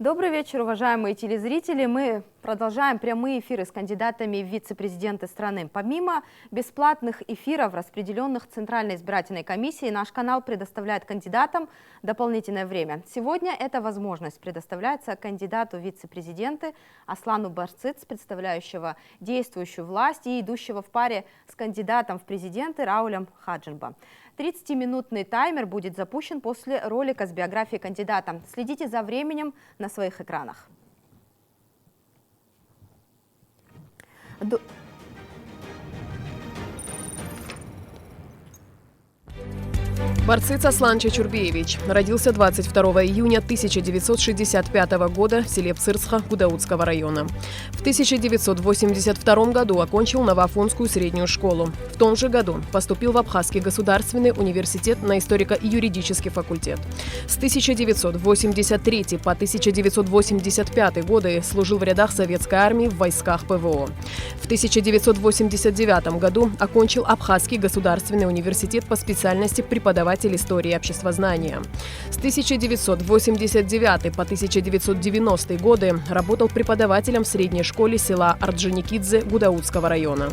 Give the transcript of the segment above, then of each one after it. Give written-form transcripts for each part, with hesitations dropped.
Добрый вечер, уважаемые телезрители. Мы продолжаем прямые эфиры с кандидатами в вице-президенты страны. Помимо бесплатных эфиров, распределенных Центральной избирательной комиссией, наш канал предоставляет кандидатам дополнительное время. Сегодня эта возможность предоставляется кандидату в вице-президенты Аслану Барцыц, представляющего действующую власть и идущего в паре с кандидатом в президенты Раулем Хаджимба. 30-минутный таймер будет запущен после ролика с биографией кандидата. Следите за временем на своих экранах. Барцыц Аслан Чачурбеевич родился 22 июня 1965 года в селе Пцырцха Гудаутского района. В 1982 году окончил Новоафонскую среднюю школу. В том же году поступил в Абхазский государственный университет на историко-юридический факультет. С 1983 по 1985 годы служил в рядах Советской армии в войсках ПВО. В 1989 году окончил Абхазский государственный университет по специальности преподаватель истории и обществознания. С 1989 по 1990 годы работал преподавателем в средней школе села Орджоникидзе Гудаутского района.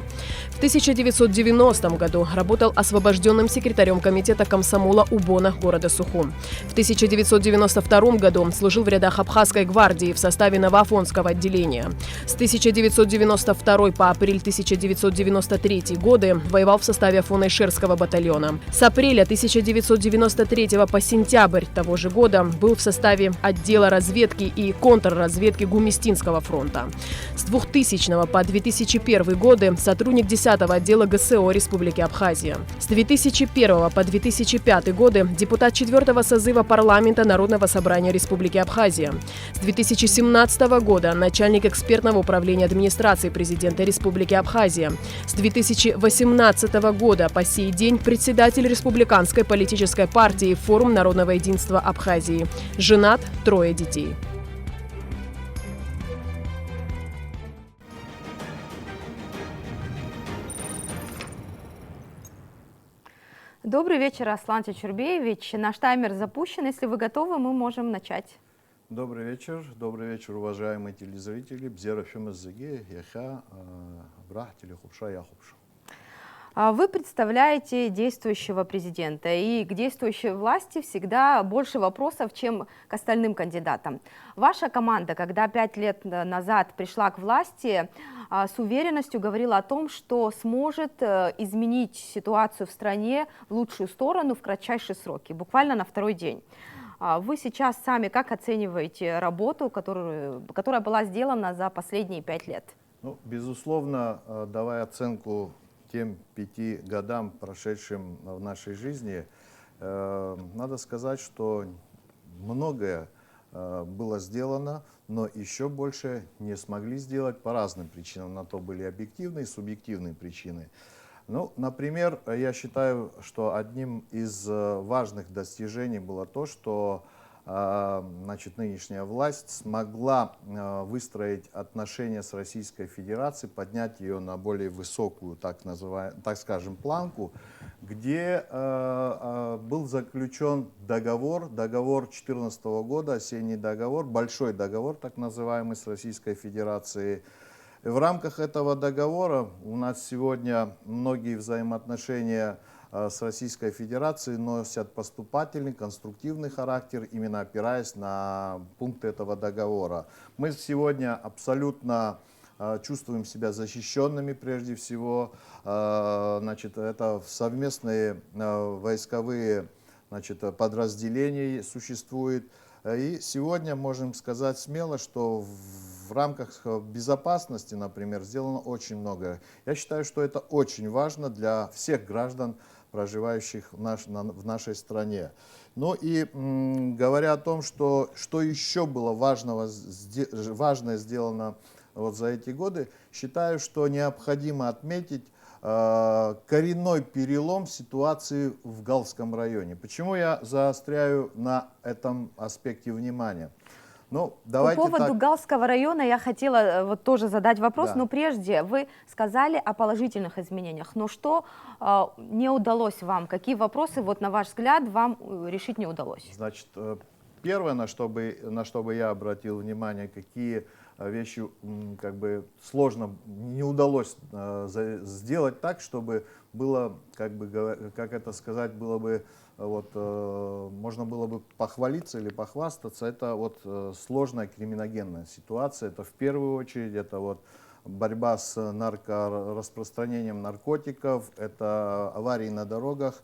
В 1990 году работал освобожденным секретарем комитета комсомола УБОНа города Сухум. В 1992 году служил в рядах Абхазской гвардии в составе Новоафонского отделения. С 1992 по апрель 1993 годы воевал в составе Афон-Айшерского батальона. С апреля 1993 по сентябрь того же года был в составе отдела разведки и контрразведки Гумистинского фронта. С 2000 по 2001 годы сотрудник 10-го отдела ГСО Республики Абхазия. С 2001 по 2005 годы депутат 4-го созыва парламента Народного собрания Республики Абхазия. С 2017 года начальник экспертного управления администрации президента Республики Абхазия. С 2018 года по сей день председатель республиканской политической партии «Форум народного единства Абхазии». Женат, 3 детей. Добрый вечер, Аслан Чачурбеевич. Наш таймер запущен. Если вы готовы, мы можем начать. Добрый вечер, уважаемые телезрители. Бзерафимаззаге, яха, брах, телехупша, яхупша. Вы представляете действующего президента, и к действующей власти всегда больше вопросов, чем к остальным кандидатам. Ваша команда, когда 5 лет назад пришла к власти, с уверенностью говорила о том, что сможет изменить ситуацию в стране в лучшую сторону в кратчайшие сроки, буквально на второй день. Вы сейчас сами как оцениваете работу, которая была сделана за последние 5 лет? Ну, безусловно, давая оценку тем 5 годам, прошедшим в нашей жизни, надо сказать, что многое было сделано, но еще больше не смогли сделать по разным причинам. На то были объективные и субъективные причины. Ну, например, я считаю, что одним из важных достижений было то, что нынешняя власть смогла выстроить отношения с Российской Федерацией, поднять ее на более высокую, так скажем, планку, где был заключен договор 2014 года, осенний договор, большой договор, так называемый, с Российской Федерацией. В рамках этого договора у нас сегодня многие взаимоотношения с Российской Федерацией носят поступательный, конструктивный характер, именно опираясь на пункты этого договора. Мы сегодня абсолютно чувствуем себя защищенными прежде всего. Это совместные войсковые подразделения существуют. И сегодня можем сказать смело, что в рамках безопасности, например, сделано очень много. Я считаю, что это очень важно для всех граждан, проживающих в нашей стране. Ну и говоря о том, что еще было важное сделано за эти годы, считаю, что необходимо отметить коренной перелом ситуации в Галском районе. Почему я заостряю на этом аспекте внимания? Ну, по поводу Галского района я хотела тоже задать вопрос, да. Но прежде вы сказали о положительных изменениях. Но что не удалось вам? Какие вопросы, на ваш взгляд, вам решить не удалось? Значит, первое, на что бы я обратил внимание, какие вещи как бы сложно, не удалось сделать так, чтобы было, как это сказать, было бы, вот, можно было бы похвалиться или похвастаться. Это вот сложная криминогенная ситуация. Это в первую очередь, это вот борьба с распространением наркотиков, это аварии на дорогах.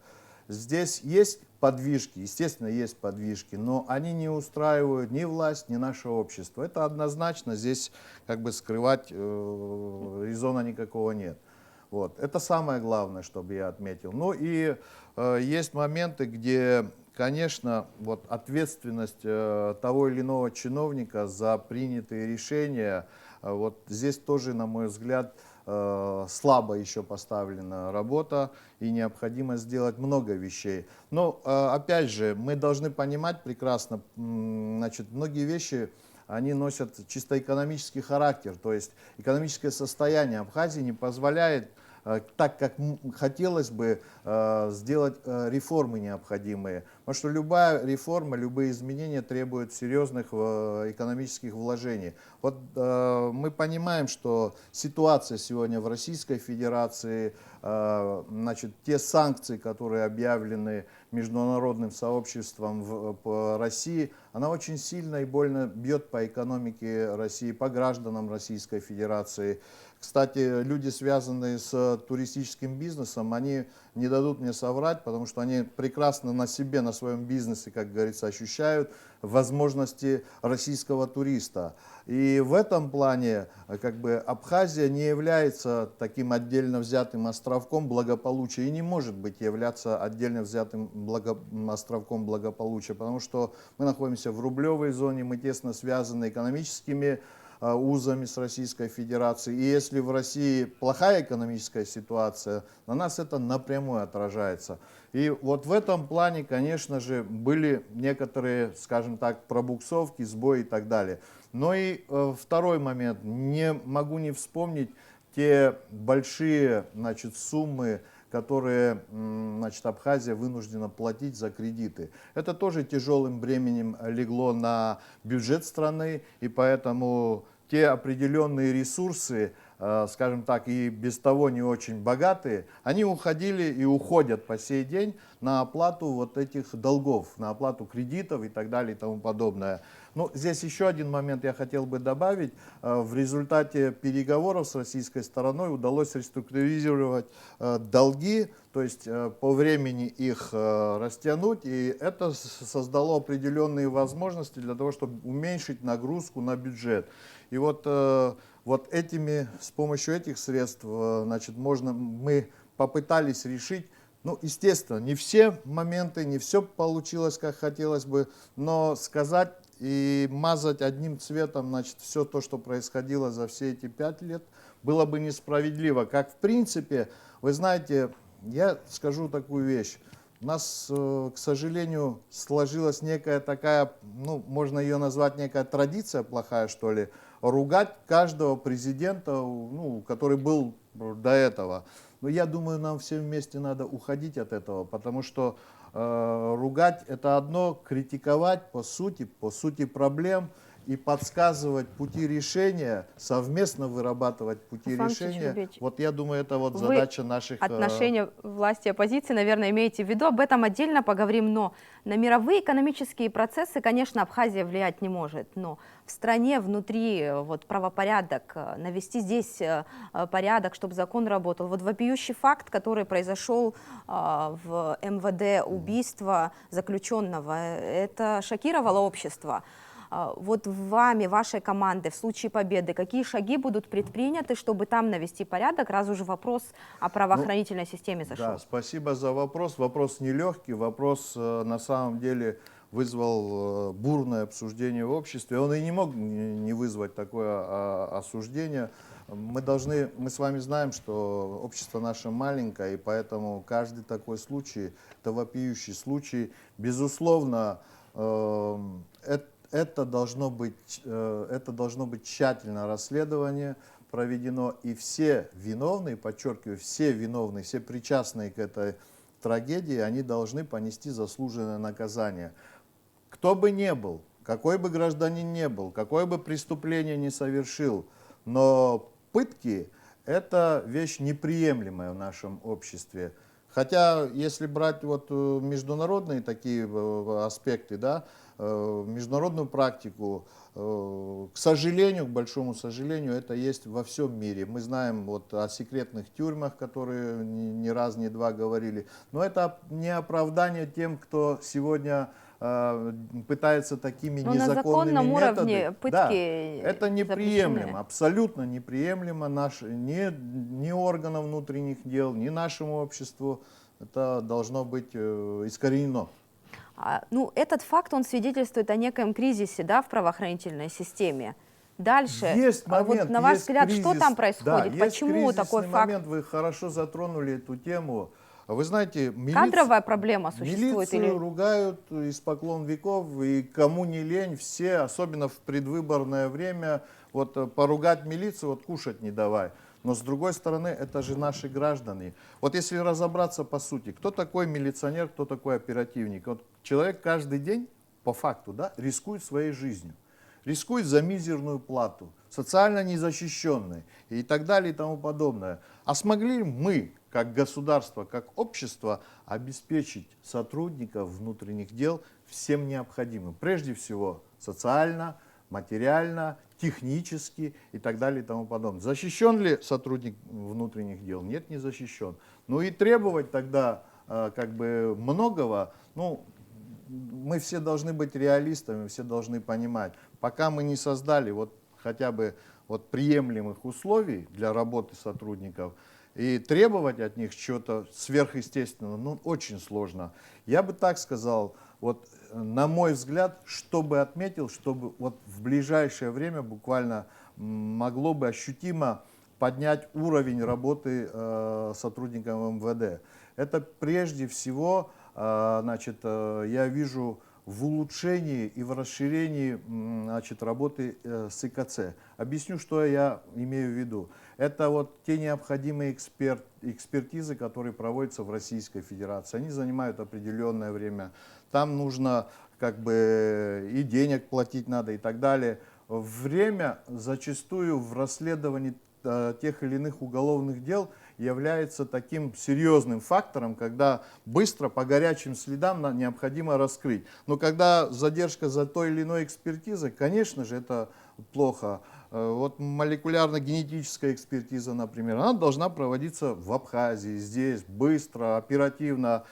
Здесь есть подвижки, естественно, есть подвижки, но они не устраивают ни власть, ни наше общество. Это однозначно, здесь как бы скрывать резона никакого нет. Вот. Это самое главное, чтобы я отметил. Ну и есть моменты, где, конечно, вот ответственность того или иного чиновника за принятые решения, вот здесь тоже, на мой взгляд, слабо еще поставлена работа и необходимо сделать много вещей. Но, опять же, мы должны понимать прекрасно, значит, многие вещи, они носят чисто экономический характер, то есть экономическое состояние Абхазии не позволяет так, как хотелось бы, сделать реформы необходимые. Потому что любая реформа, любые изменения требуют серьезных экономических вложений. Вот мы понимаем, что ситуация сегодня в Российской Федерации, значит, те санкции, которые объявлены международным сообществом по России, она очень сильно и больно бьет по экономике России, по гражданам Российской Федерации. Кстати, люди, связанные с туристическим бизнесом, они не дадут мне соврать, потому что они прекрасно на себе, на своем бизнесе, как говорится, ощущают возможности российского туриста. И в этом плане как бы Абхазия не является таким отдельно взятым островком благополучия и не может быть являться отдельно взятым островком благополучия, потому что мы находимся в рублевой зоне, мы тесно связаны экономическими узами с Российской Федерацией. И если в России плохая экономическая ситуация, на нас это напрямую отражается. И вот в этом плане, конечно же, были некоторые, скажем так, пробуксовки, сбои и так далее. Но и второй момент. Не могу не вспомнить те большие, значит, суммы, которые, значит, Абхазия вынуждена платить за кредиты. Это тоже тяжелым бременем легло на бюджет страны, и поэтому те определенные ресурсы, скажем так, и без того не очень богатые, они уходили и уходят по сей день на оплату вот этих долгов, на оплату кредитов и так далее и тому подобное. Ну, здесь еще один момент я хотел бы добавить. В результате переговоров с российской стороной удалось реструктуризировать долги, то есть по времени их растянуть, и это создало определенные возможности для того, чтобы уменьшить нагрузку на бюджет. И вот с помощью этих средств, значит, мы попытались решить. Ну, естественно, не все моменты, не все получилось, как хотелось бы, но сказать и мазать одним цветом, значит, все то, что происходило за все эти 5 лет, было бы несправедливо. Как в принципе, вы знаете, я скажу такую вещь. У нас, к сожалению, сложилась некая такая, ну, можно ее назвать некая традиция плохая, что ли, ругать каждого президента, ну, который был до этого. Но я думаю, нам всем вместе надо уходить от этого, потому что ругать это одно, критиковать по сути проблем и подсказывать пути решения, совместно вырабатывать пути Руслан решения. Чечербич, Вот я думаю, это вот вы задача наших... отношения власти и оппозиции, наверное, имеете в виду, об этом отдельно поговорим, но на мировые экономические процессы, конечно, Абхазия влиять не может, но в стране внутри вот, правопорядок, навести здесь порядок, чтобы закон работал. Вот вопиющий факт, который произошел в МВД, убийство заключенного, это шокировало общество. Вот вами, вашей командой в случае победы, какие шаги будут предприняты, чтобы там навести порядок, раз уже вопрос о правоохранительной системе зашел? Да, спасибо за вопрос. Вопрос нелегкий, вопрос на самом деле вызвал бурное обсуждение в обществе. Он и не мог не вызвать такое осуждение. Мы с вами знаем, что общество наше маленькое, и поэтому каждый такой случай, это вопиющий случай. Безусловно, это должно быть тщательное расследование проведено, и все виновные, подчеркиваю, все виновные, все причастные к этой трагедии, они должны понести заслуженное наказание. кто бы ни был, какой бы гражданин ни был, какое бы преступление ни совершил, но пытки – это вещь неприемлемая в нашем обществе. Хотя, если брать вот международные такие аспекты, да, международную практику, к сожалению, к большому сожалению, это есть во всем мире. Мы знаем вот о секретных тюрьмах, которые не раз, не два говорили. Но это не оправдание тем, кто сегодня пытается такими Но незаконными на законном уровне методами. пытки Да, это неприемлемо, запрещены. абсолютно неприемлемо ни органам внутренних дел, ни нашему обществу. Это должно быть искоренено. Ну, этот факт, он свидетельствует о некоем кризисе, да, в правоохранительной системе. Дальше, Есть момент, вот на ваш есть взгляд, кризис, что там происходит? да, Почему есть такой кризисный факт? момент, вы хорошо затронули эту тему. Вы знаете, Кадровая проблема существует милицию или... ругают испокон веков, и кому не лень, все, особенно в предвыборное время, вот поругать милицию, вот кушать не давай. Но с другой стороны, это же наши граждане. Вот если разобраться по сути, кто такой милиционер, кто такой оперативник? Вот человек каждый день, по факту, да, рискует своей жизнью. Рискует за мизерную плату, социально незащищенный и так далее и тому подобное. А смогли ли мы, как государство, как общество, обеспечить сотрудников внутренних дел всем необходимым? Прежде всего, социально, материально, технически и так далее и тому подобное. Защищен ли сотрудник внутренних дел? Нет, не защищен. Ну и требовать тогда как бы многого, ну, мы все должны быть реалистами, все должны понимать, пока мы не создали вот хотя бы вот приемлемых условий для работы сотрудников и требовать от них чего-то сверхъестественного, ну, очень сложно. Я бы так сказал, вот на мой взгляд, чтобы отметил, чтобы вот в ближайшее время буквально могло бы ощутимо поднять уровень работы сотрудников МВД. Это прежде всего, значит, я вижу в улучшении и в расширении, значит, работы с ИКЦ. Объясню, что я имею в виду. Это вот те необходимые экспертизы, которые проводятся в Российской Федерации. Они занимают определенное время. Там нужно как бы и денег платить надо и так далее. Время зачастую в расследовании тех или иных уголовных дел является таким серьезным фактором, когда быстро по горячим следам необходимо раскрыть. Но когда задержка за той или иной экспертизой, конечно же, это плохо. Вот молекулярно-генетическая экспертиза, например, она должна проводиться в Абхазии, здесь, быстро, оперативно.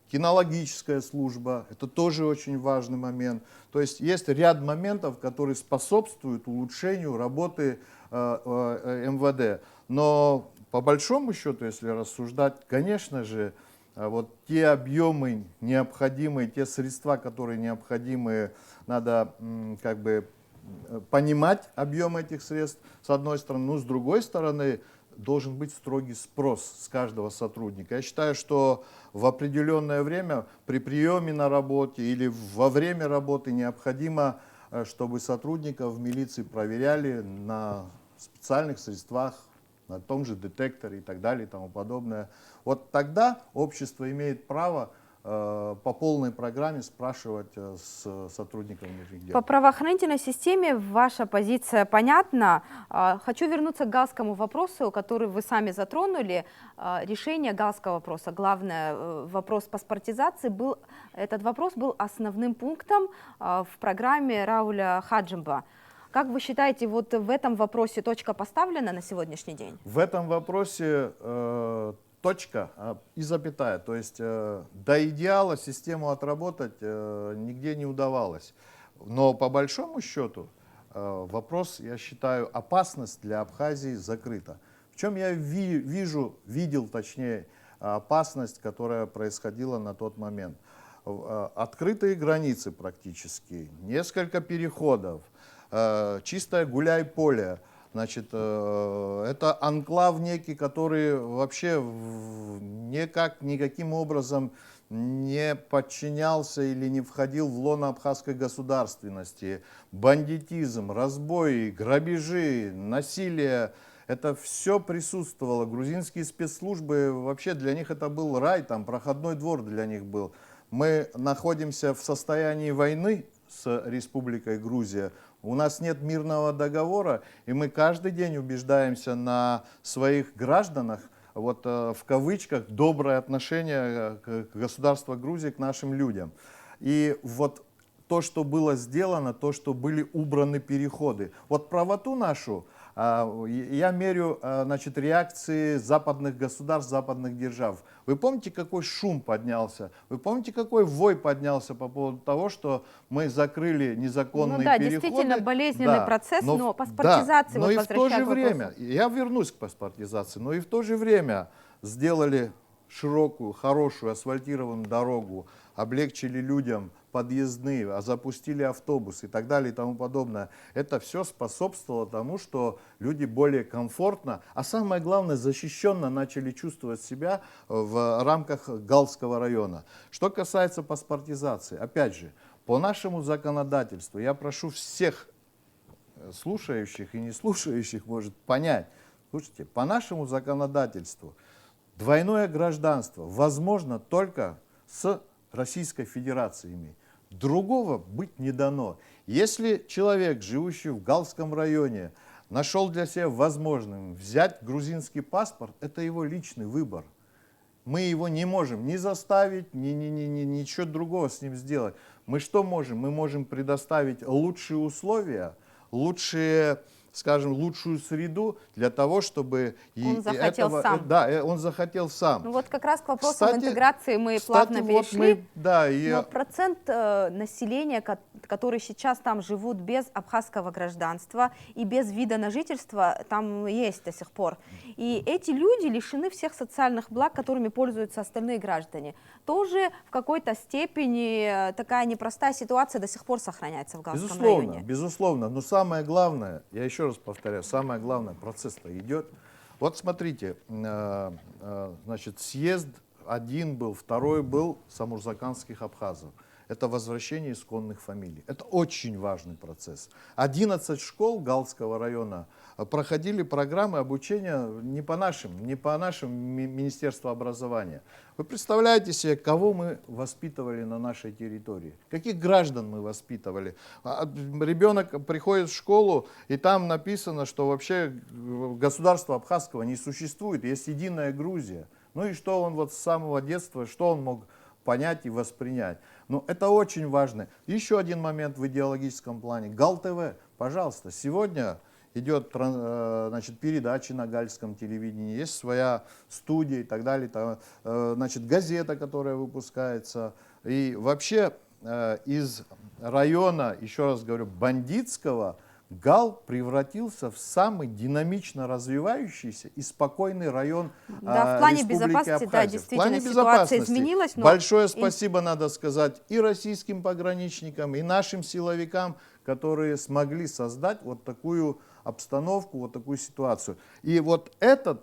Кинологическая служба, это тоже очень важный момент. То есть есть ряд моментов, которые способствуют улучшению работы МВД. Но по большому счету, если рассуждать, конечно же, вот те объемы необходимые, те средства, которые необходимы, надо как бы понимать объем этих средств, с одной стороны, но с другой стороны, должен быть строгий спрос с каждого сотрудника. Я считаю, что в определенное время при приеме на работе или во время работы необходимо, чтобы сотрудников в милиции проверяли на специальных средствах, на том же детекторе и так далее и тому подобное. Вот тогда общество имеет право по полной программе спрашивать с сотрудников внутренних дел. По правоохранительной системе ваша позиция понятна. Хочу вернуться к галскому вопросу, который вы сами затронули. Решение галского вопроса, главный вопрос паспортизации, этот вопрос был основным пунктом в программе Рауля Хаджимба. Как вы считаете, вот в этом вопросе точка поставлена на сегодняшний день? В этом вопросе точка и запятая. То есть до идеала систему отработать нигде не удавалось. Но по большому счету вопрос, я считаю, опасность для Абхазии закрыта. В чем я видел, точнее, опасность, которая происходила на тот момент. Открытые границы практически, несколько переходов, чистое гуляй-поле. Значит, это анклав некий, который вообще никаким образом не подчинялся или не входил в лоно абхазской государственности. Бандитизм, разбои, грабежи, насилие, это все присутствовало. Грузинские спецслужбы, вообще для них это был рай, там проходной двор для них был. Мы находимся в состоянии войны с Республикой Грузия. У нас нет мирного договора, и мы каждый день убеждаемся на своих гражданах, вот в кавычках, доброе отношение к государству Грузии, к нашим людям. И вот то, что было сделано, то, что были убраны переходы. Вот правоту нашу я мерю, значит, реакции западных государств, западных держав. Вы помните, какой шум поднялся? Вы помните, какой вой поднялся по поводу того, что мы закрыли незаконные Ну да, переходы? действительно болезненный Да, процесс, но паспортизации, но вот и в то же возвращая к время, вопросу. я вернусь к паспортизации, но и в то же время сделали широкую, хорошую асфальтированную дорогу, облегчили людям подъездные, запустили автобусы и так далее и тому подобное. Это все способствовало тому, что люди более комфортно, а самое главное, защищенно начали чувствовать себя в рамках Галского района. Что касается паспортизации, опять же, по нашему законодательству, я прошу всех слушающих и не слушающих, может, понять, слушайте, по нашему законодательству двойное гражданство возможно только с Российской Федерацией иметь. Другого быть не дано. Если человек, живущий в Галском районе, нашел для себя возможным взять грузинский паспорт, это его личный выбор. Мы его не можем ни заставить, ничего другого с ним сделать. Мы что можем? Мы можем предоставить лучшие условия, лучшую среду для того, чтобы он захотел сам. Да, он захотел сам. Ну вот как раз к вопросам интеграции мы плавно перешли. Но процент населения, которые сейчас там живут без абхазского гражданства и без вида на жительство, там есть до сих пор. И эти люди лишены всех социальных благ, которыми пользуются остальные граждане. Тоже в какой-то степени такая непростая ситуация до сих пор сохраняется в Галском районе. Безусловно. Но самое главное, я еще раз повторяю, самое главное, процесс-то идет. Вот смотрите, значит, съезд один был, второй был самурзаканских абхазов. Это возвращение исконных фамилий. Это очень важный процесс. 11 школ Галского района проходили программы обучения не по нашему Министерству образования. Вы представляете себе, кого мы воспитывали на нашей территории? Каких граждан мы воспитывали? Ребенок приходит в школу, и там написано, что вообще государства абхазского не существует, есть единая Грузия. Ну и что он вот с самого детства, что он мог понять и воспринять? Но это очень важно. Еще один момент в идеологическом плане. Гал-ТВ, пожалуйста, сегодня идет, значит, передачи на гальском телевидении, есть своя студия и так далее, там, значит, газета, которая выпускается. И вообще из района, еще раз говорю, бандитского, Гал превратился в самый динамично развивающийся и спокойный район да, в плане Республики безопасности, Абхазия. да, действительно, ситуация изменилась. Но Большое спасибо, надо сказать, и российским пограничникам, и нашим силовикам, которые смогли создать вот такую обстановку, вот такую ситуацию. И вот этот,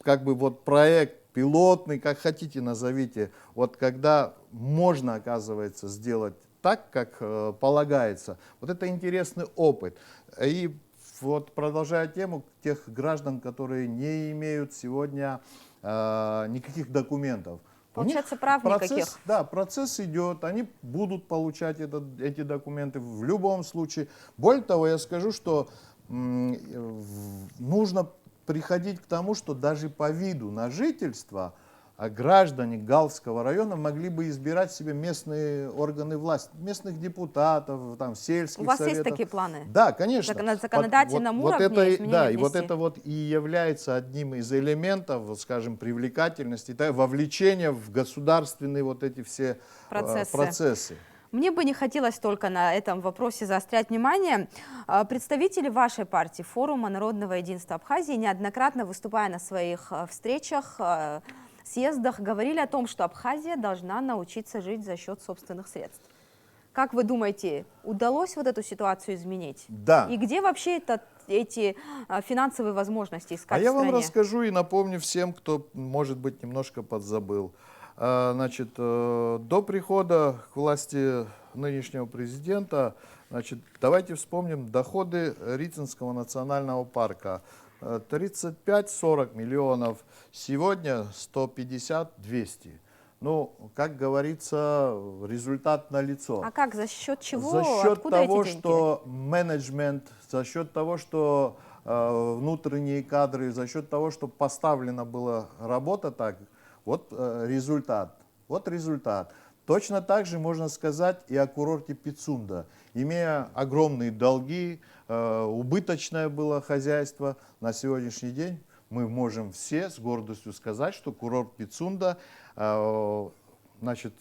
как бы, вот проект пилотный, как хотите назовите, вот когда можно, оказывается, сделать так, как полагается. Вот это интересный опыт. И вот продолжая тему тех граждан, которые не имеют сегодня никаких документов. Получается, прав никаких. Да, процесс идет, они будут получать эти документы в любом случае. Более того, я скажу, что нужно приходить к тому, что даже по виду на жительство граждане Галского района могли бы избирать себе местные органы власти, местных депутатов, там, сельских советов. У вас есть такие планы? Да, конечно. На законодательном уровне да, и вот это вот и является одним из элементов, вот, скажем, привлекательности, вовлечения в государственные вот эти все процессы. Мне бы не хотелось только на этом вопросе заострять внимание. Представители вашей партии, Форума народного единства Абхазии, неоднократно выступая на своих встречах, съездах, говорили о том, что Абхазия должна научиться жить за счет собственных средств. Как вы думаете, удалось вот эту ситуацию изменить? Да. И где вообще эти финансовые возможности искать в я стране? вам расскажу и напомню всем, кто, может быть, немножко подзабыл. Значит, до прихода к власти нынешнего президента, значит, давайте вспомним доходы Рицинского национального парка. 35-40 миллионов, сегодня 150-200. Ну, как говорится, результат налицо. А как, за счет чего, За счет откуда того, эти деньги? что менеджмент, за счет того, что внутренние кадры, за счет того, что поставлена была работа так, вот результат. Вот результат. Точно так же можно сказать и о курорте Пицунда. Имея огромные долги, убыточное было хозяйство, на сегодняшний день мы можем все с гордостью сказать, что курорт Пицунда значит,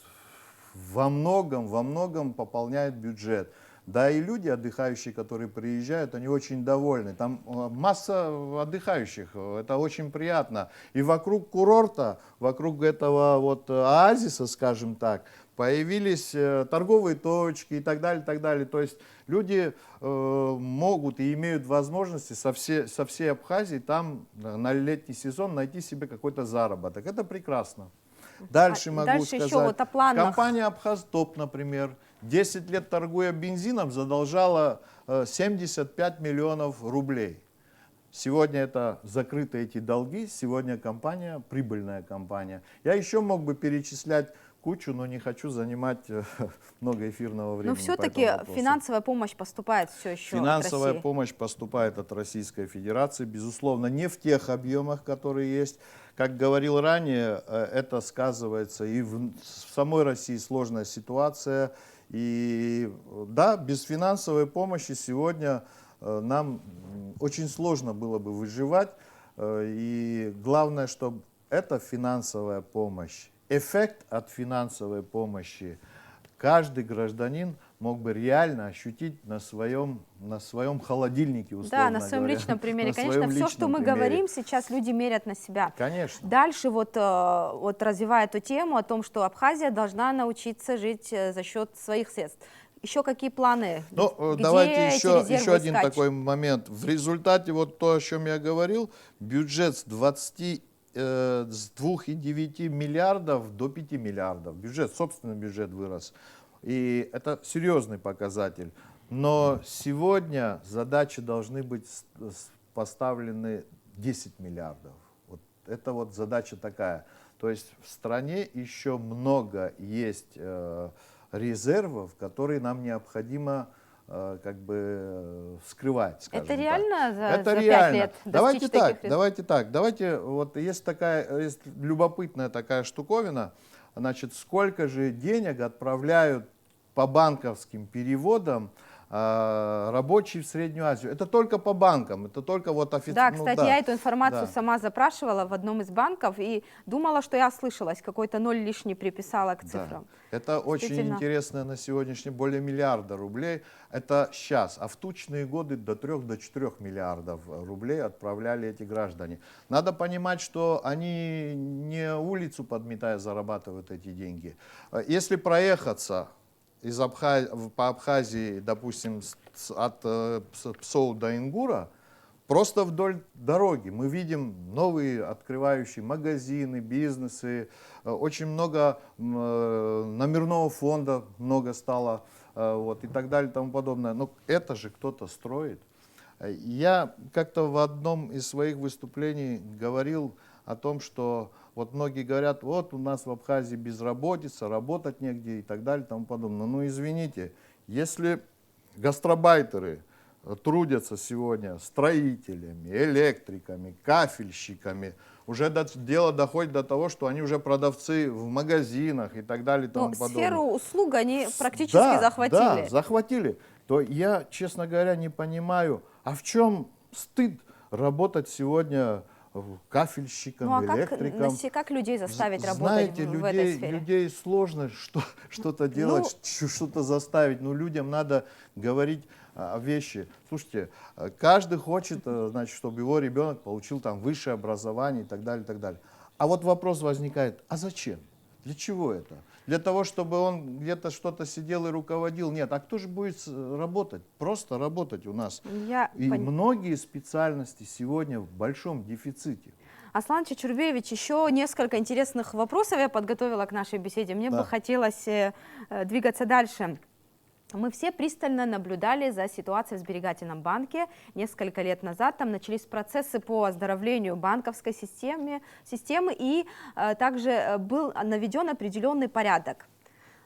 во многом пополняет бюджет. Да и люди, отдыхающие, которые приезжают, они очень довольны. Там масса отдыхающих, это очень приятно. И вокруг курорта, вокруг этого вот оазиса, скажем так, появились торговые точки и так далее, так далее. То есть люди могут и имеют возможности со всей Абхазии там на летний сезон найти себе какой-то заработок. Это прекрасно. Дальше могу дальше сказать, еще вот о планах. компания «Абхазтоп», например, 10 лет торгуя бензином, задолжала 75 миллионов рублей. Сегодня это закрыты эти долги, сегодня компания, прибыльная компания. Я еще мог бы перечислять кучу, но не хочу занимать много эфирного времени. Но все-таки финансовая помощь поступает все еще Финансовая от России. помощь поступает от Российской Федерации, безусловно, не в тех объемах, которые есть. Как говорил ранее, это сказывается и в самой России сложная ситуация. И да, без финансовой помощи сегодня нам очень сложно было бы выживать. И главное, чтобы эта финансовая помощь, эффект от финансовой помощи каждый гражданин мог бы реально ощутить на своем холодильнике, условно Да, на своем говоря. личном примере. На Конечно, своем все, что личном мы примере. говорим, сейчас люди мерят на себя. Конечно. Дальше вот развивая эту тему о том, что Абхазия должна научиться жить за счет своих средств. Еще какие планы? Ну, Где давайте эти еще резервы один искать? такой момент. В результате вот то, о чем я говорил, бюджет с 2,9 миллиардов до 5 миллиардов. Бюджет, собственный бюджет вырос. И это серьезный показатель. Но сегодня задачи должны быть поставлены 10 миллиардов. Вот это вот задача такая. То есть в стране еще много есть резервов, которые нам необходимо как бы скрывать, скажем Это так. реально за 5 реально. лет Давайте достичь таких так, результатов? давайте, вот есть любопытная такая штуковина, значит, сколько же денег отправляют по банковским переводам рабочие в Среднюю Азию. Это только по банкам, это только вот официально. Да, кстати, я эту информацию да. сама запрашивала в одном из банков и думала, что я ослышалась, какой-то ноль лишний приписала к цифрам. Да. Это очень интересно на сегодняшний, более миллиарда рублей. Это сейчас, а в тучные годы до 3–4 миллиардов рублей отправляли эти граждане. Надо понимать, что они не улицу подметая зарабатывают эти деньги. Если проехаться по Абхазии, допустим, от Псоу до Ингура, просто вдоль дороги мы видим новые открывающие магазины, бизнесы, очень много номерного фонда, много стало, вот, и так далее и тому подобное. Но это же кто-то строит. Я как-то в одном из своих выступлений говорил о том, что вот многие говорят, вот у нас в Абхазии безработица, работать негде и так далее и тому подобное. Ну извините, если гастробайтеры трудятся сегодня строителями, электриками, кафельщиками, уже дело доходит до того, что они уже продавцы в магазинах и так далее и тому подобное. Сферу услуг они практически захватили. Да, захватили. То я, честно говоря, не понимаю, а в чем стыд работать сегодня кафельщикам, Ну а электрикам? как людей заставить работать Знаете, в этой сфере? людей сложно что-то делать, что-то заставить. Но людям надо говорить вещи. Слушайте, каждый хочет, значит, чтобы его ребенок получил там высшее образование и так далее, и так далее. А вот вопрос возникает, а зачем? Для чего это? Для того, чтобы он где-то что-то сидел и руководил? Нет, а кто же будет работать? Просто работать у нас. Многие специальности сегодня в большом дефиците. Аслан Чачурбеевич, еще несколько интересных вопросов я подготовила к нашей беседе. Мне бы хотелось двигаться дальше. Мы все пристально наблюдали за ситуацией в сберегательном банке. Несколько лет назад там начались процессы по оздоровлению банковской системы и также был наведен определенный порядок.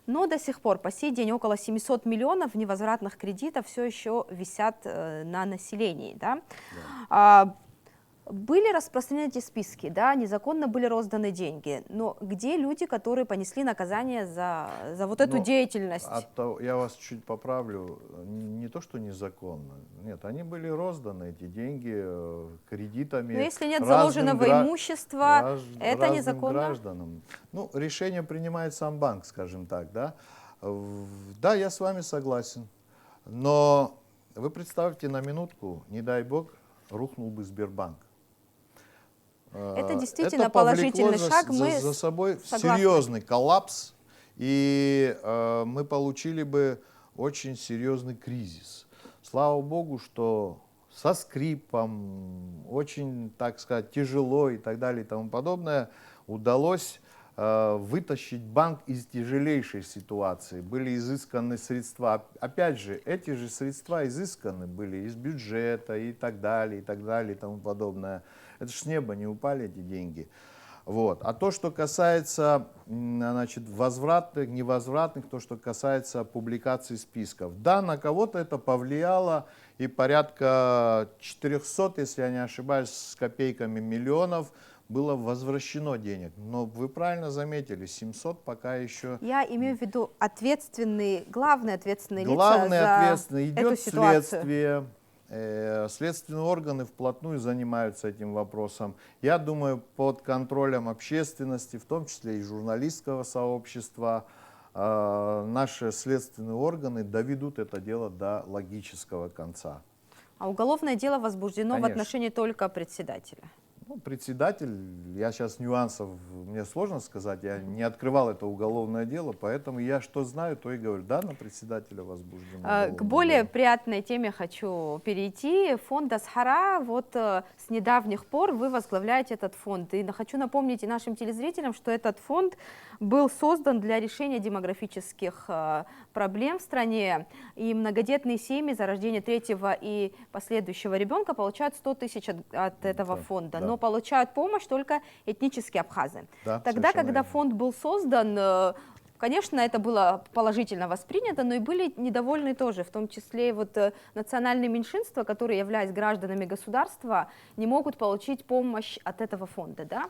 Но до сих пор, по сей день, около 700 миллионов невозвратных кредитов все еще висят на населении. Да? Были распространены эти списки, да, незаконно были розданы деньги, но где люди, которые понесли наказание за вот эту деятельность? Я вас чуть поправлю, не то, что незаконно, нет, они были розданы, эти деньги, кредитами. Но если нет заложенного имущества, это незаконно? Гражданам. Ну, решение принимает сам банк, скажем так, да. Да, я с вами согласен, но вы представьте на минутку, не дай бог, рухнул бы Сбербанк. Это действительно положительный шаг. Мы за собой серьезный коллапс, и мы получили бы очень серьезный кризис. Слава богу, что со скрипом, очень, так сказать, тяжело и так далее и тому подобное, удалось вытащить банк из тяжелейшей ситуации. Были изысканы средства. Опять же, эти же средства изысканы были из бюджета и так далее и тому подобное. Это же с неба не упали эти деньги. Вот. А то, что касается, значит, возвратных, невозвратных, то, что касается публикации списков. Да, на кого-то это повлияло, и порядка 400, если я не ошибаюсь, с копейками миллионов было возвращено денег. Но вы правильно заметили, 700 пока еще... Я имею в виду главные ответственные лица за эту идет ситуацию. Следствие. Следственные органы вплотную занимаются этим вопросом. Я думаю, под контролем общественности, в том числе и журналистского сообщества, наши следственные органы доведут это дело до логического конца. А уголовное дело возбуждено, конечно, в отношении только председателя? Ну, председатель, я сейчас нюансов, мне сложно сказать, я не открывал это уголовное дело, поэтому я что знаю, то и говорю. Да, на председателя возбуждено. К более приятной теме хочу перейти. Фонд Асхара, вот с недавних пор вы возглавляете этот фонд. И хочу напомнить и нашим телезрителям, что этот фонд был создан для решения демографических проблем в стране. И многодетные семьи за рождение третьего и последующего ребенка получают 100 тысяч от этого фонда. Но получают помощь только этнические абхазы. Да, тогда, когда фонд был создан, конечно, это было положительно воспринято, но и были недовольны тоже, в том числе вот национальные меньшинства, которые, являясь гражданами государства, не могут получить помощь от этого фонда, да?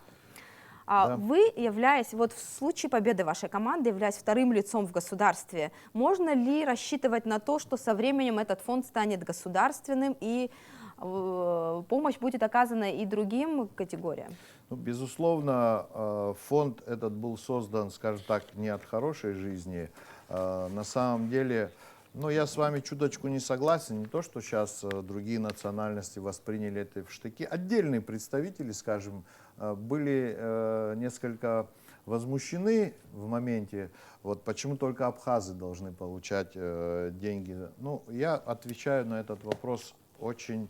Да. Вы, являясь, вот в случае победы вашей команды, являясь вторым лицом в государстве, можно ли рассчитывать на то, что со временем этот фонд станет государственным и помощь будет оказана и другим категориям? Ну, безусловно, фонд этот был создан, скажем так, не от хорошей жизни. На самом деле, ну, я с вами чуточку не согласен. Не то, что сейчас другие национальности восприняли это в штыки. Отдельные представители, скажем, были несколько возмущены в моменте, вот почему только абхазы должны получать деньги. Ну, я отвечаю на этот вопрос очень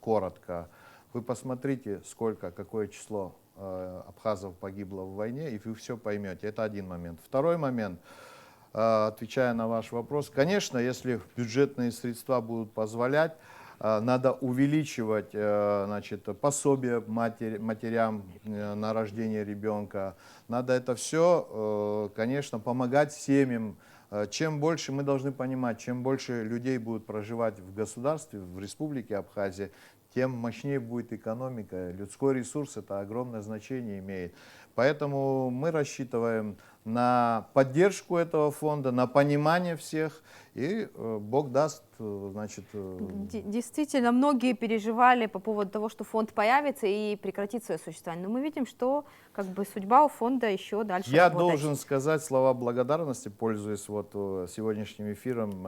коротко. Вы посмотрите, какое число абхазов погибло в войне, и вы все поймете. Это один момент. Второй момент, отвечая на ваш вопрос, конечно, если бюджетные средства будут позволять, надо увеличивать, значит, пособие матерям на рождение ребенка. Надо это все, конечно, помогать семьям. Чем больше, мы должны понимать, чем больше людей будут проживать в государстве, в республике Абхазия, тем мощнее будет экономика. Людской ресурс это огромное значение имеет. Поэтому мы рассчитываем на поддержку этого фонда, на понимание всех, и Бог даст, значит... Действительно, многие переживали по поводу того, что фонд появится и прекратит свое существование. Но мы видим, что как бы судьба у фонда еще дальше Я работает. должен сказать слова благодарности, пользуясь вот сегодняшним эфиром,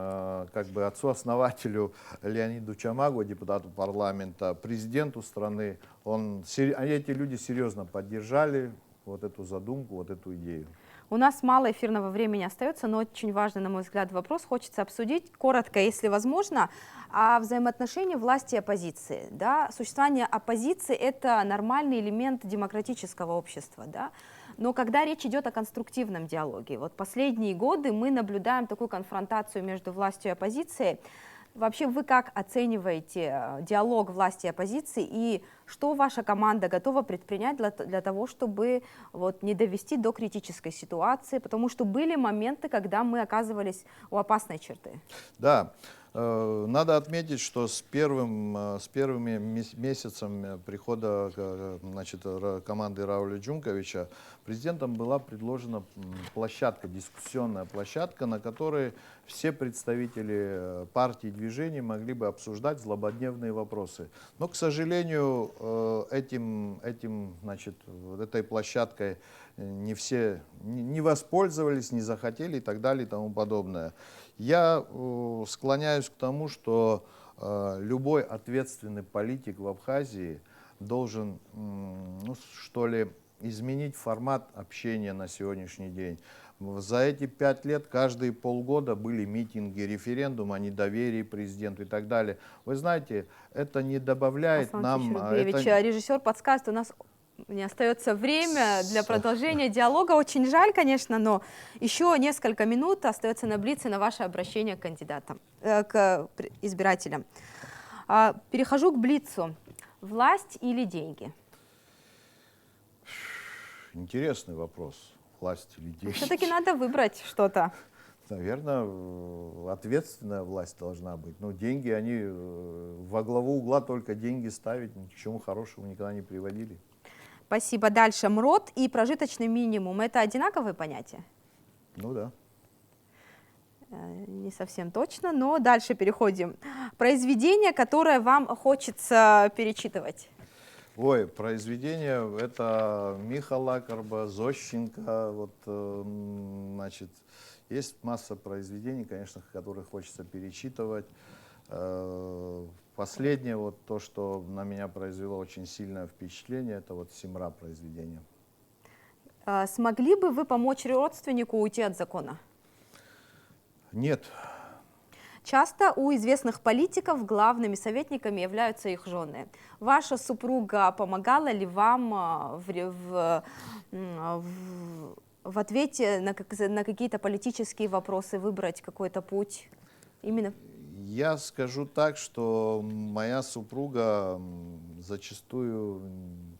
как бы отцу-основателю Леониду Чамагу, депутату парламента, президенту страны. Эти люди серьезно поддержали вот эту задумку, вот эту идею. У нас мало эфирного времени остается, но очень важный, на мой взгляд, вопрос хочется обсудить коротко, если возможно, о взаимоотношении власти и оппозиции. Да? Существование оппозиции – это нормальный элемент демократического общества. Да? Но когда речь идет о конструктивном диалоге, вот последние годы мы наблюдаем такую конфронтацию между властью и оппозицией. Вообще, вы как оцениваете диалог власти и оппозиции, и что ваша команда готова предпринять для того, чтобы вот, не довести до критической ситуации? Потому что были моменты, когда мы оказывались у опасной черты. Да, надо отметить, что с первыми месяцами прихода значит, команды Рауля Джунковича президентом была предложена площадка, дискуссионная площадка, на которой все представители партий и движений могли бы обсуждать злободневные вопросы. Но, к сожалению, этой площадкой не все не воспользовались, не захотели и так далее и тому подобное. Я склоняюсь к тому, что любой ответственный политик в Абхазии должен, ну, что ли, изменить формат общения на сегодняшний день. За эти 5 лет каждые полгода были митинги, референдумы о недоверии президенту и так далее. Вы знаете, это не добавляет нам... Режиссер подсказывает, у нас не остается время для продолжения диалога. Очень жаль, конечно, но еще несколько минут остается на блице на ваше обращение к кандидатам, к избирателям. Перехожу к блицу. Власть или деньги? Интересный вопрос. Власть или деньги? Все-таки надо выбрать что-то. Наверное, ответственная власть должна быть. Но деньги, они во главу угла только деньги ставить, ни к чему хорошему никогда не приводили. Спасибо. Дальше. МРОТ и прожиточный минимум – это одинаковые понятия? Ну да. Не совсем точно, но дальше переходим. Произведение, которое вам хочется перечитывать? Ой, произведение – это Михала Карба, Зощенко. Вот, значит, есть масса произведений, конечно, которые хочется перечитывать. Последнее, вот то, что на меня произвело очень сильное впечатление, это вот «Симра» произведение. Смогли бы вы помочь родственнику уйти от закона? Нет. Часто у известных политиков главными советниками являются их жены. Ваша супруга помогала ли вам в ответе на какие-то политические вопросы выбрать какой-то путь? Именно. Я скажу так, что моя супруга зачастую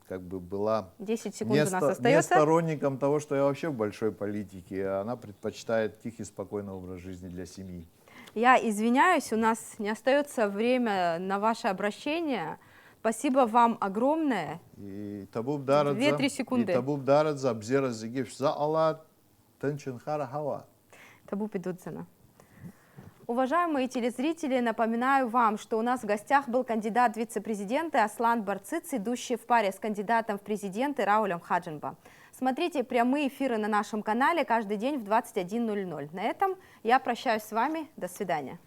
как бы была 10 секунд у нас остается. не сторонником того, что я вообще в большой политике. Она предпочитает тихий, спокойный образ жизни для семьи. Я извиняюсь, у нас не остается время на ваше обращение. Спасибо вам огромное. 2-3 секунды. Табу Пидудзена. Уважаемые телезрители, напоминаю вам, что у нас в гостях был кандидат в вице-президенты Аслан Барцыц, идущий в паре с кандидатом в президенты Раулем Хаджинба. Смотрите прямые эфиры на нашем канале каждый день в 21:00. На этом я прощаюсь с вами. До свидания.